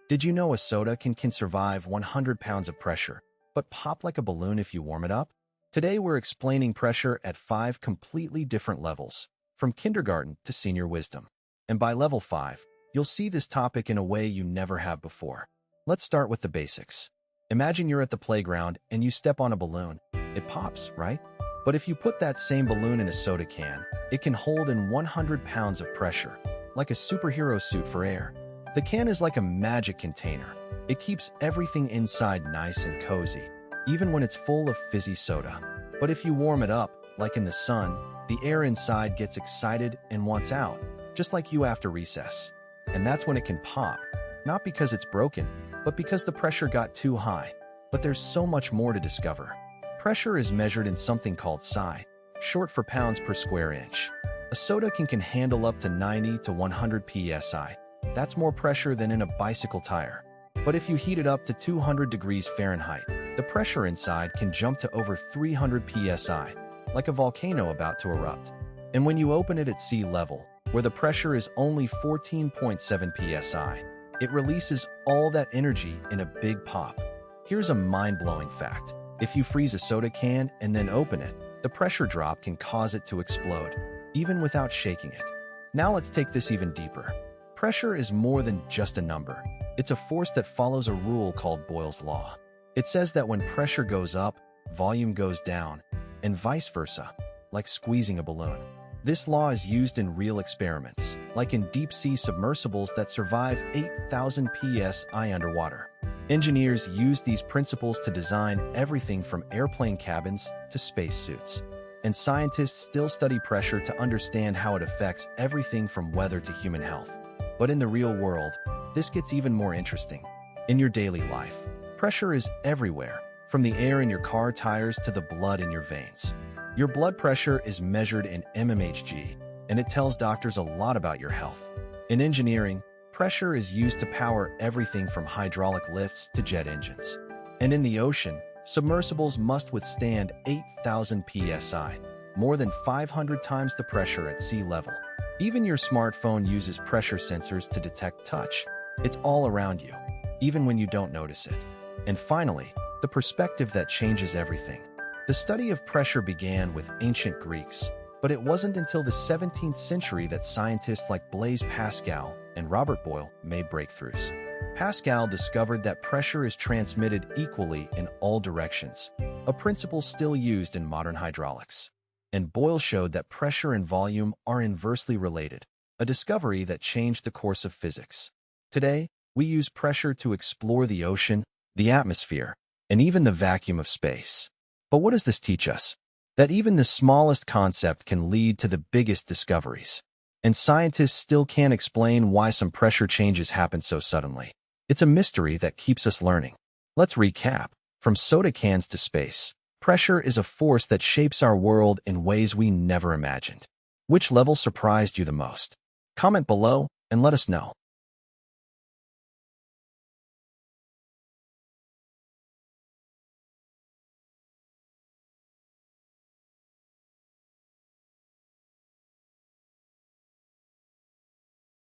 Did you know a soda can survive 100 pounds of pressure, but pop like a balloon if you warm it up? Today we're explaining pressure at 5 completely different levels, from kindergarten to senior wisdom. And by level 5, you'll see this topic in a way you never have before. Let's start with the basics. Imagine you're at the playground and you step on a balloon. It pops, right? But if you put that same balloon in a soda can, it can hold in 100 pounds of pressure, like a superhero suit for air. The can is like a magic container. It keeps everything inside nice and cozy, even when it's full of fizzy soda. But if you warm it up, like in the sun, the air inside gets excited and wants out, just like you after recess. And that's when it can pop, not because it's broken, but because the pressure got too high. But there's so much more to discover. Pressure is measured in something called psi, short for pounds per square inch. A soda can handle up to 90 to 100 psi. That's more pressure than in a bicycle tire. But if you heat it up to 200 degrees Fahrenheit, the pressure inside can jump to over 300 psi, like a volcano about to erupt. And when you open it at sea level, where the pressure is only 14.7 psi, it releases all that energy in a big pop. Here's a mind-blowing fact. If you freeze a soda can and then open it, the pressure drop can cause it to explode, even without shaking it. Now let's take this even deeper. Pressure is more than just a number. It's a force that follows a rule called Boyle's Law. It says that when pressure goes up, volume goes down, and vice versa, like squeezing a balloon. This law is used in real experiments, like in deep-sea submersibles that survive 8,000 psi underwater. Engineers use these principles to design everything from airplane cabins to spacesuits. And scientists still study pressure to understand how it affects everything from weather to human health. But in the real world, this gets even more interesting. In your daily life, pressure is everywhere, from the air in your car tires to the blood in your veins. Your blood pressure is measured in mmHg, and it tells doctors a lot about your health. In engineering, pressure is used to power everything from hydraulic lifts to jet engines. And in the ocean, submersibles must withstand 8,000 psi, more than 500 times the pressure at sea level. Even your smartphone uses pressure sensors to detect touch. It's all around you, even when you don't notice it. And finally, the perspective that changes everything. The study of pressure began with ancient Greeks, but it wasn't until the 17th century that scientists like Blaise Pascal and Robert Boyle made breakthroughs. Pascal discovered that pressure is transmitted equally in all directions, a principle still used in modern hydraulics. And Boyle showed that pressure and volume are inversely related, a discovery that changed the course of physics. Today, we use pressure to explore the ocean, the atmosphere, and even the vacuum of space. But what does this teach us? That even the smallest concept can lead to the biggest discoveries. And scientists still can't explain why some pressure changes happen so suddenly. It's a mystery that keeps us learning. Let's recap. From soda cans to space, pressure is a force that shapes our world in ways we never imagined. Which level surprised you the most? Comment below and let us know.